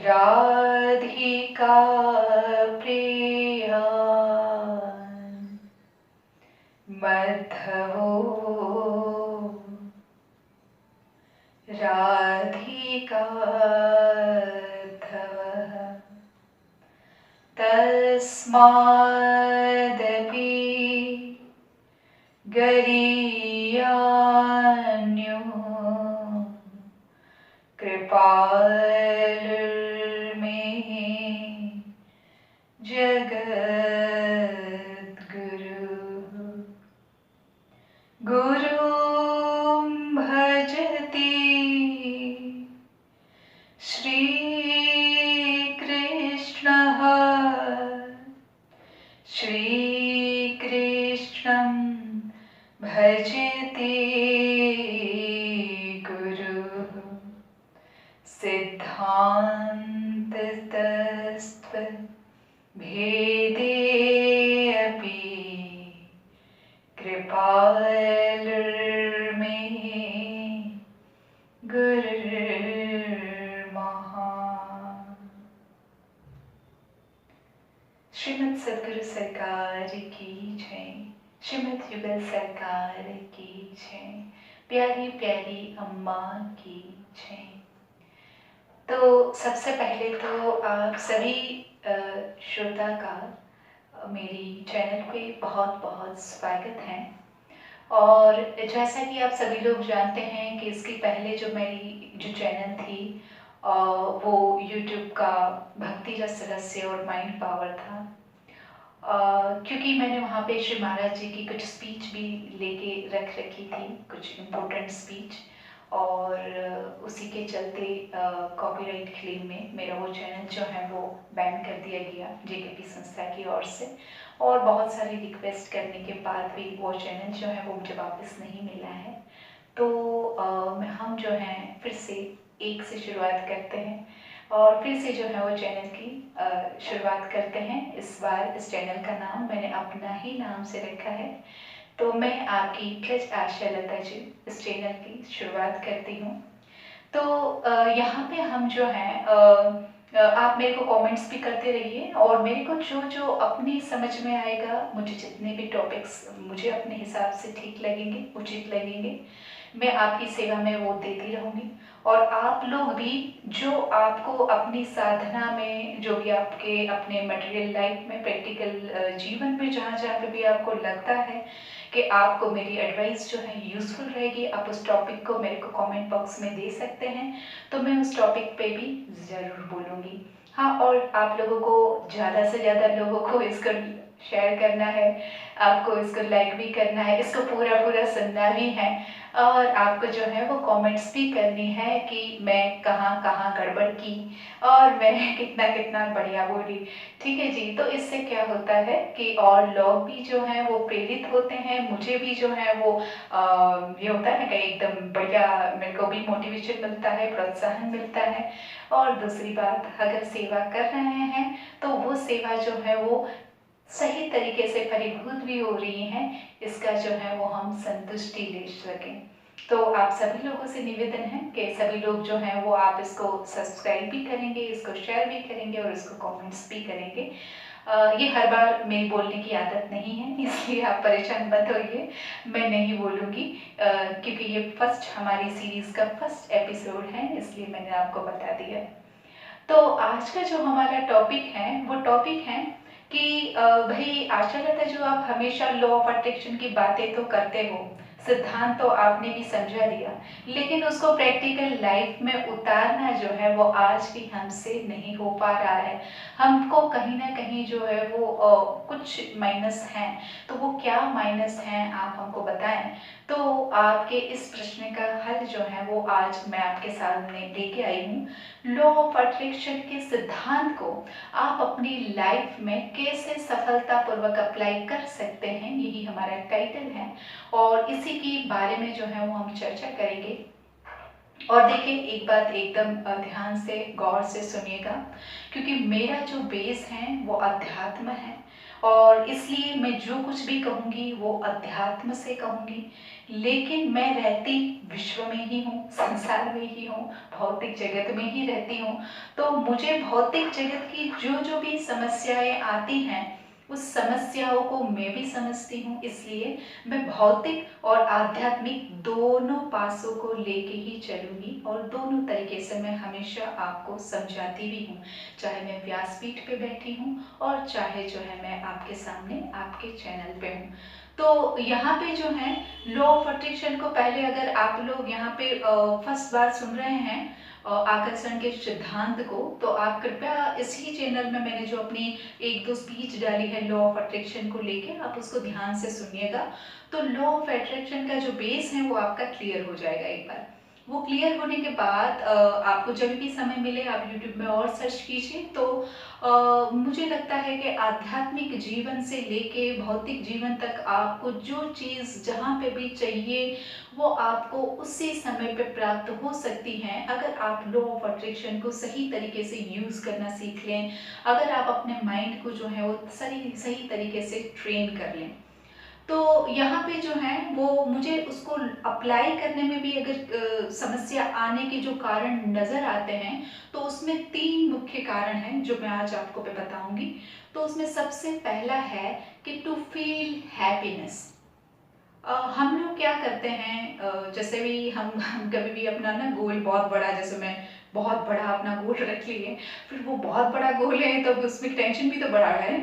राधिका प्रिया मधवो राधिकाधवः तस्मादपि गरीयान्यो कृपालुर्मे जगद्गुरुः गुरुं भजति श्रीकृष्णः श्रीकृष्णं भजति गुरुः सिद्धान्ततस्त्वभेदे अपि कृपालुर्मे गुरुर्महान्। श्रीमद् सद्गुरु सरकार की जय, श्रीमद् युगल सरकार की जय, प्यारी प्यारी अम्मा की जय। तो सबसे पहले तो आप सभी श्रोता का मेरी चैनल पे बहुत बहुत स्वागत है। और जैसा कि आप सभी लोग जानते हैं कि इसके पहले जो मेरी चैनल थी वो YouTube का भक्ति रस रहस्य और माइंड पावर था, क्योंकि मैंने वहाँ पे श्री महाराज जी की कुछ स्पीच भी लेके रख रखी थी, कुछ इम्पोर्टेंट स्पीच, और उसी के चलते कॉपीराइट क्लेम में मेरा वो चैनल जो है वो बैन कर दिया गया JKP संस्था की ओर से। और बहुत सारी रिक्वेस्ट करने के बाद भी वो चैनल जो है वो मुझे वापस नहीं मिला है। तो हम जो हैं फिर से एक से शुरुआत करते हैं और फिर से जो है वो चैनल की शुरुआत करते हैं। इस बार इस चैनल का नाम मैंने अपना ही नाम से रखा है। तो मैं आपकी प्लस आशा लता जी इस चैनल की शुरुआत करती हूँ। तो यहाँ पे हम जो हैं आप मेरे को कमेंट्स भी करते रहिए, और मेरे को जो अपनी समझ में आएगा, मुझे जितने भी टॉपिक्स मुझे अपने हिसाब से ठीक लगेंगे, उचित लगेंगे, मैं आपकी सेवा में वो देती रहूँगी। और आप लोग भी जो आपको अपनी साधना में, जो भी आपके अपने मटेरियल लाइफ में, प्रैक्टिकल जीवन में जहाँ जहाँ पे भी आपको लगता है कि आपको मेरी एडवाइस जो है यूज़फुल रहेगी, आप उस टॉपिक को मेरे को कमेंट बॉक्स में दे सकते हैं, तो मैं उस टॉपिक पे भी ज़रूर बोलूँगी। हाँ, और आप लोगों को ज़्यादा से ज़्यादा लोगों को इसको शेयर करना है, आपको इसको लाइक भी करना है, इसको पूरा सुनना भी है, और आपको जो है वो कमेंट्स भी करनी है कि मैं कहाँ कहाँ गड़बड़ की और मैं कितना कितना बढ़िया बोली। ठीक है जी। तो इससे क्या होता है कि और लोग भी जो हैं वो प्रेरित होते हैं, मुझे भी जो है वो ये होता है कि एकदम बढ़िया, मेरे को भी मोटिवेशन मिलता है, प्रोत्साहन मिलता है। और दूसरी बात, अगर सेवा कर रहे हैं तो वो सेवा जो है वो सही तरीके से फलीभूत भी हो रही है, इसका जो है वो हम संतुष्टि ले सकें। तो आप सभी लोगों से निवेदन है कि सभी लोग जो हैं वो आप इसको सब्सक्राइब भी करेंगे, इसको शेयर भी करेंगे और इसको कमेंट्स भी करेंगे। ये हर बार मेरी बोलने की आदत नहीं है, इसलिए आप परेशान मत होइए, मैं नहीं बोलूँगी, क्योंकि ये फर्स्ट हमारी सीरीज़ का फर्स्ट एपिसोड है, इसलिए मैंने आपको बता दिया। तो आज का जो हमारा टॉपिक है वो टॉपिक है कि भाई आशा लता, जो आप हमेशा लॉ ऑफ अट्रैक्शन की बातें तो करते हो, सिद्धांत तो आपने भी समझा दिया, लेकिन उसको प्रैक्टिकल लाइफ में उतारना जो है वो आज भी हमसे नहीं हो पा रहा है। हमको कहीं ना कहीं जो है वो कुछ माइनस हैं, तो वो क्या माइनस हैं आप हमको बताएं। तो आपके इस प्रश्न का हल जो है वो आज मैं आपके सामने लेके आई हूँ। लॉ ऑफ अट्रैक्शन के सिद्धांत को आप अपनी लाइफ में कैसे सफलतापूर्वक अप्लाई कर सकते हैं, यही हमारा टाइटल है और इसी के बारे में जो है वो हम चर्चा करेंगे। और देखिए, एक बात एकदम ध्यान से गौर से सुनिएगा, क्योंकि मेरा जो बेस है वो अध्यात्म है और इसलिए मैं जो कुछ भी कहूँगी वो अध्यात्म से कहूँगी। लेकिन मैं रहती विश्व में ही हूँ, संसार में ही हूँ, भौतिक जगत में ही रहती हूँ। तो मुझे भौतिक जगत की जो जो भी समस्याएं आती हैं उस समस्याओं को मैं भी समझती हूँ, इसलिए मैं भौतिक और आध्यात्मिक दोनों पासों को लेके ही चलूंगी और दोनों तरीके से मैं हमेशा आपको समझाती भी हूँ, चाहे मैं व्यासपीठ पे बैठी हूँ और चाहे जो है मैं आपके सामने आपके चैनल पे हूँ। तो यहाँ पे जो है लॉ ऑफ अट्रैक्शन को पहले अगर आप लोग यहाँ पे फर्स्ट बार सुन रहे हैं आकर्षण के सिद्धांत को, तो आप कृपया इसी चैनल में मैंने जो अपनी एक दो स्पीच डाली है लॉ ऑफ अट्रैक्शन को लेके, आप उसको ध्यान से सुनिएगा। तो लॉ ऑफ अट्रैक्शन का जो बेस है वो आपका क्लियर हो जाएगा। एक बार वो क्लियर होने के बाद आपको जब भी समय मिले आप यूट्यूब में और सर्च कीजिए। तो मुझे लगता है कि आध्यात्मिक जीवन से लेके भौतिक जीवन तक आपको जो चीज़ जहाँ पे भी चाहिए वो आपको उसी समय पे प्राप्त हो सकती हैं, अगर आप लॉ ऑफ अट्रैक्शन को सही तरीके से यूज़ करना सीख लें, अगर आप अपने माइंड को जो है वो सही सही तरीके से ट्रेन कर लें। तो यहाँ पे जो है वो मुझे उसको अप्लाई करने में भी अगर समस्या आने के जो कारण नज़र आते हैं, तो उसमें 3 मुख्य कारण हैं जो मैं आज आपको पे बताऊंगी। तो उसमें सबसे पहला है कि टू फील हैप्पीनेस। हम लोग क्या करते हैं, जैसे भी हम कभी भी अपना ना गोल बहुत बड़ा, जैसे मैं बहुत बड़ा अपना गोल रख लिए, फिर वो बहुत बड़ा गोल है तो उसमें टेंशन भी तो बड़ा है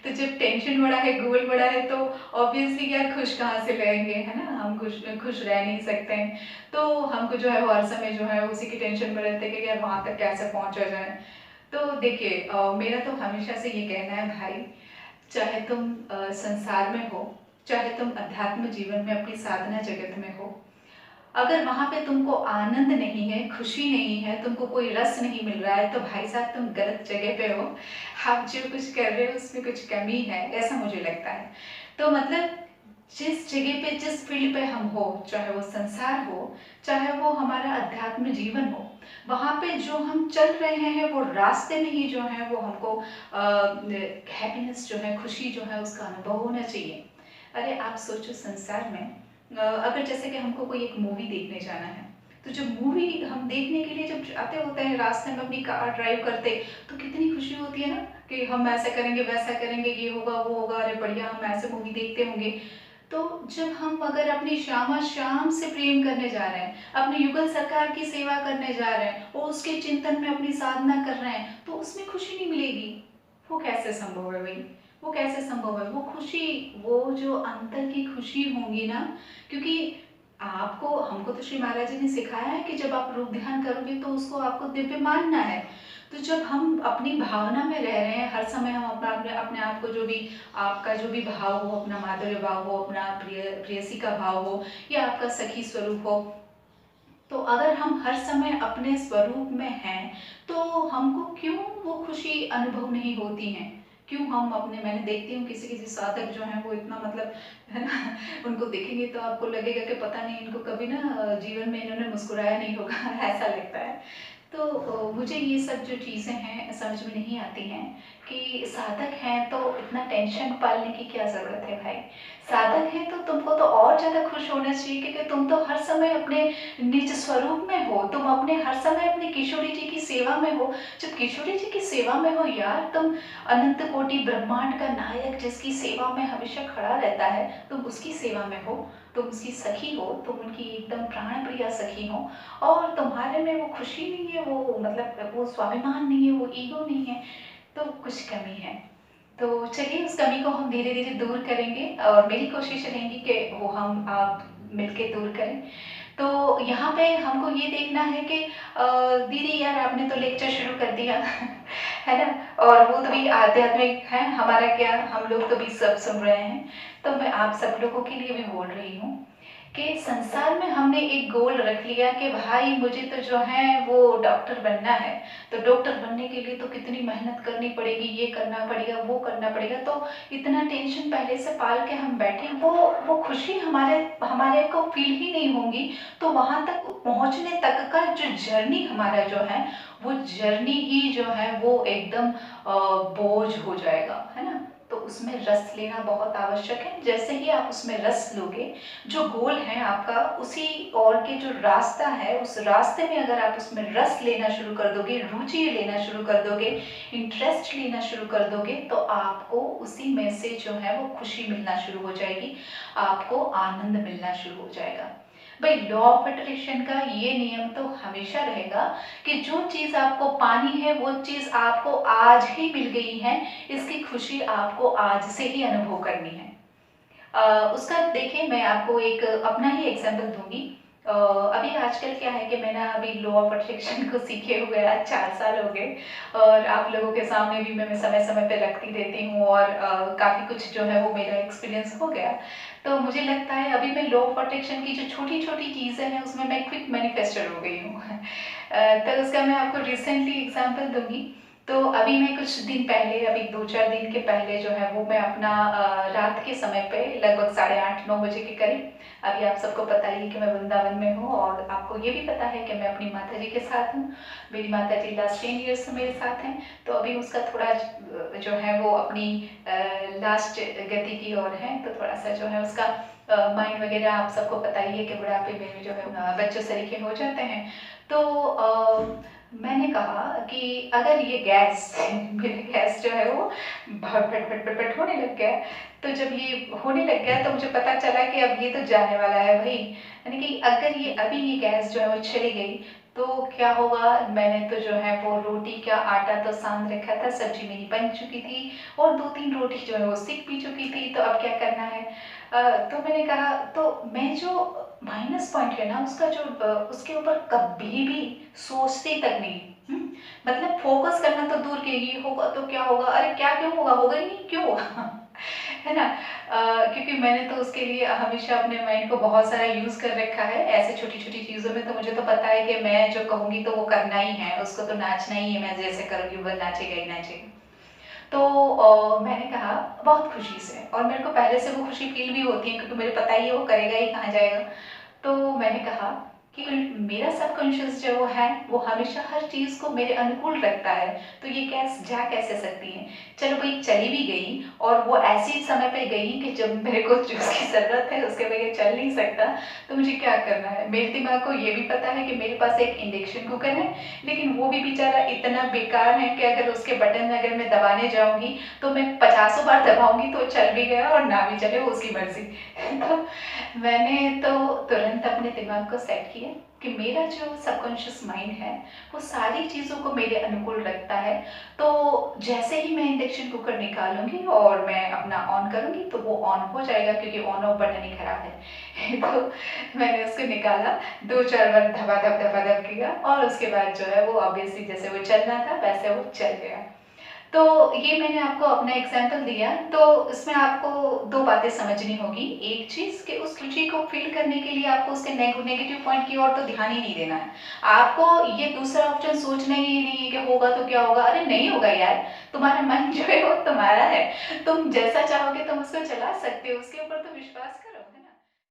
तो जब टेंशन बड़ा है, गोल बड़ा है, तो ऑब्वियसली यार खुश कहाँ से रहेंगे, है ना, हम खुश खुश रह नहीं सकते हैं। तो हमको जो है वो हर समय जो है उसी की टेंशन में रहते हैं कि यार वहाँ तक कैसे पहुँचा जाए। तो देखिए, मेरा तो हमेशा से ये कहना है भाई, चाहे तुम संसार में हो, चाहे तुम अध्यात्म जीवन में अपनी साधना जगत में हो, अगर वहां पे तुमको आनंद नहीं है, खुशी नहीं है, तुमको कोई रस नहीं मिल रहा है, तो भाई साहब तुम गलत जगह पे हो। आप जो कुछ कर रहे हो उसमें कुछ कमी है, ऐसा मुझे लगता है। तो मतलब जिस जगह पे, जिस फील्ड पे हम हो, चाहे वो संसार हो, चाहे वो हमारा अध्यात्म जीवन हो, वहाँ पे जो हम चल रहे हैं वो रास्ते में ही जो है वो हमको हैप्पीनेस जो है, खुशी जो है, उसका अनुभव होना चाहिए। अरे आप सोचो, संसार में अगर जैसे कि हमको कोई एक मूवी देखने जाना है, तो जब मूवी हम देखने के लिए जब जाते होते हैं, रास्ते में अपनी कार ड्राइव करते, तो कितनी खुशी होती है ना कि हम ऐसा करेंगे, वैसा करेंगे, ये होगा वो होगा, अरे बढ़िया हम ऐसे मूवी देखते होंगे। तो जब हम अगर अपनी श्यामा श्याम से प्रेम करने जा रहे हैं, अपने युगल सरकार की सेवा करने जा रहे हैं और उसके चिंतन में अपनी साधना कर रहे हैं, तो उसमें खुशी नहीं मिलेगी। वो कैसे संभव है भाई? वो कैसे संभव है? वो खुशी, वो जो अंतर की खुशी होंगी ना, क्योंकि आपको, हमको तो श्री महाराज जी ने सिखाया है कि जब आप रूप ध्यान करोगे तो उसको आपको दिव्य मानना है। तो जब हम अपनी भावना में रह रहे हैं, हर समय हम अपने आप को, जो भी आपका जो भी भाव हो, अपना माधुर्य भाव हो, अपना प्रियसी का भाव हो, या आपका सखी स्वरूप हो, तो अगर हम हर समय अपने स्वरूप में हैं, तो हमको क्यों वो खुशी अनुभव नहीं होती है? क्यों हम अपने, मैंने देखती हूँ किसी किसी साधक जो हैं वो इतना मतलब, है ना, उनको देखेंगे तो आपको लगेगा कि पता नहीं इनको कभी ना जीवन में इन्होंने मुस्कुराया नहीं होगा ऐसा लगता है। तो मुझे ये सब जो चीज़ें हैं समझ में नहीं आती हैं कि साधक हैं तो इतना टेंशन पालने की क्या ज़रूरत है भाई। साधक हैं तो तुमको तो और ज़्यादा खुश होना चाहिए, क्योंकि तुम तो हर समय अपने निज स्वरूप में हो, तुम अपने हर समय अपने किशोरी जी की सेवा में हो। जब किशोरी जी की सेवा में हो यार, तुम अनंत कोटि ब्रह्मांड का नायक जिसकी सेवा में हमेशा खड़ा रहता है, तुम उसकी सेवा में हो, तुम उसकी सखी हो, तुम उनकी एकदम प्राण प्रिया सखी हो, और तुम्हारे में वो खुशी नहीं है, वो मतलब वो स्वाभिमान नहीं है, वो ईगो नहीं है, तो कुछ कमी है। तो चलिए उस कमी को हम धीरे धीरे दूर करेंगे और मेरी कोशिश रहेगी कि वो हम आप मिलके दूर करें। तो यहाँ पे हमको ये देखना है कि दीदी यार आपने तो लेक्चर शुरू कर दिया है ना, और वो तो भी आध्यात्मिक है, हमारा क्या, हम लोग तो भी सब सुन रहे हैं। तो मैं आप सब लोगों के लिए भी बोल रही हूँ कि संसार में हमने एक गोल रख लिया कि भाई मुझे तो जो है वो डॉक्टर बनना है, तो डॉक्टर बनने के लिए तो कितनी मेहनत करनी पड़ेगी, ये करना पड़ेगा, वो करना पड़ेगा, तो इतना टेंशन पहले से पाल के हम बैठे, वो खुशी हमारे हमारे को फील ही नहीं होंगी। तो वहाँ तक पहुँचने तक का जो जर्नी हमारा जो है, वो जर्नी ही जो है वो एकदम बोझ हो जाएगा, है ना? तो उसमें रस लेना बहुत आवश्यक है। जैसे ही आप उसमें रस लोगे, जो गोल है आपका, उसी और के जो रास्ता है, उस रास्ते में अगर आप उसमें रस लेना शुरू कर दोगे, रुचि लेना शुरू कर दोगे, इंटरेस्ट लेना शुरू कर दोगे, तो आपको उसी में से जो है वो खुशी मिलना शुरू हो जाएगी, आपको आनंद मिलना शुरू हो जाएगा। भाई लॉ ऑफ अट्रैक्शन का ये नियम तो हमेशा रहेगा कि जो चीज़ आपको पानी है वो चीज़ आपको आज ही मिल गई है, इसकी खुशी आपको आज से ही अनुभव करनी है। उसका देखिए मैं आपको एक अपना ही एग्जांपल दूँगी। अभी आजकल क्या है कि मैंने अभी लॉ ऑफ अट्रैक्शन को सीखे हुए आज 4 साल हो गए, और आप लोगों के सामने भी मैं समय-समय पे रखती रहती हूँ, और काफ़ी कुछ जो है वो मेरा एक्सपीरियंस हो गया। तो मुझे लगता है अभी मैं लॉ ऑफ अट्रैक्शन की जो छोटी-छोटी चीज़ें हैं उसमें मैं क्विक मैनिफेस्टर हो गई हूँ। तो उसका मैं आपको रिसेंटली एग्जांपल दूँगी। तो अभी मैं कुछ दिन पहले, अभी 2-4 दिन के पहले जो है वो मैं अपना रात के समय पे लगभग 8:30-9 बजे के करीब, अभी आप सबको पता ही है कि मैं वृंदावन में हूँ, और आपको ये भी पता है कि मैं अपनी माताजी के साथ हूँ। मेरी माताजी लास्ट 10 ईयर्स से मेरे साथ हैं, तो अभी उसका थोड़ा जो है वो अपनी लास्ट गति की ओर है, तो थोड़ा-सा जो है उसका माइंड वगैरह आप सबको पता ही है कि बुढ़ापे में जो है बच्चों सरीखे हो जाते हैं। तो मैंने कहा कि अगर ये गैस मेरा गैस जो है वो भट-भट-भट-भट होने लग गया, तो जब ये होने लग गया तो मुझे पता चला कि अब ये तो जाने वाला है भई। यानी कि अगर ये अभी ये गैस जो है वो चली गई, तो क्या होगा? मैंने तो जो है वो रोटी का आटा तो सान रखा था, सब्ज़ी मेरी बन चुकी थी, और 2-3 रोटी जो है वो सिक भी चुकी थी, तो अब क्या करना है? तो मैंने कहा, तो मैं जो माइनस पॉइंट है ना उसका जो उसके ऊपर कभी भी सोचती तक नहीं। मतलब फोकस करना तो दूर के, ये होगा तो क्या होगा? अरे क्या क्यों होगा? होगा ही नहीं, क्यों होगा? है ना? क्योंकि मैंने तो उसके लिए हमेशा अपने माइंड को बहुत सारा यूज़ कर रखा है। ऐसे छोटी-छोटी चीज़ों में तो मुझे तो पता है कि मैं जो कहूँगी तो वो करना ही है, उसको तो नाचना ही है, मैं जैसे करूँगी वो नाचेगा ही नाचेगा। तो मैंने कहा बहुत खुशी से, और मेरे को पहले से वो खुशी फ़ील भी होती है क्योंकि मुझे पता ही है वो करेगा ही, कहाँ जाएगा। तो मैंने कहा कि मेरा सबकॉन्शियस जो है वो हमेशा हर चीज़ को मेरे अनुकूल रखता है, तो ये जा कैसे सकती है? चलो भई चली भी गई, और वो ऐसे समय पे गई कि जब मेरे को जो उसकी ज़रूरत है उसके बगैर चल नहीं सकता, तो मुझे क्या करना है? मेरे दिमाग को ये भी पता है कि मेरे पास एक इंडक्शन कुकर है, लेकिन वो भी बेचारा इतना बेकार है कि अगर उसके बटन अगर मैं दबाने जाऊँगी, तो मैं पचासों बार दबाऊँगी तो चल भी गया और ना भी चले, वो उसकी मर्ज़ी। तो मैंने तो तुरंत अपने दिमाग को सेट किया कि मेरा जो सबकॉन्शियस माइंड है वो सारी चीज़ों को मेरे अनुकूल रखता है। तो जैसे ही मैं इंडक्शन कुकर निकालूंगी और मैं अपना ऑन करूंगी तो वो ऑन हो जाएगा, क्योंकि ऑन ऑफ बटन ही खराब है। तो मैंने उसको निकाला, 2-4 बार धबा धब किया, और उसके बाद जो है वो ऑब्वियसली जैसे वो चलना था वैसे वो चल गया। तो ये मैंने आपको अपना एग्ज़ाम्पल दिया, तो इसमें आपको 2 बातें समझनी होगी। एक चीज़ कि उस खुशी को फ़ील करने के लिए आपको उसके नेगेटिव पॉइंट की ओर तो ध्यान ही नहीं देना है। आपको ये दूसरा ऑप्शन सोचना ही नहीं है कि होगा तो क्या होगा? अरे नहीं होगा यार, तुम्हारा मन जो है वो तुम्हारा है। तुम जैसा चाहोगे तुम उसको चला सकते हो, उसके ऊपर तो विश्वास करो।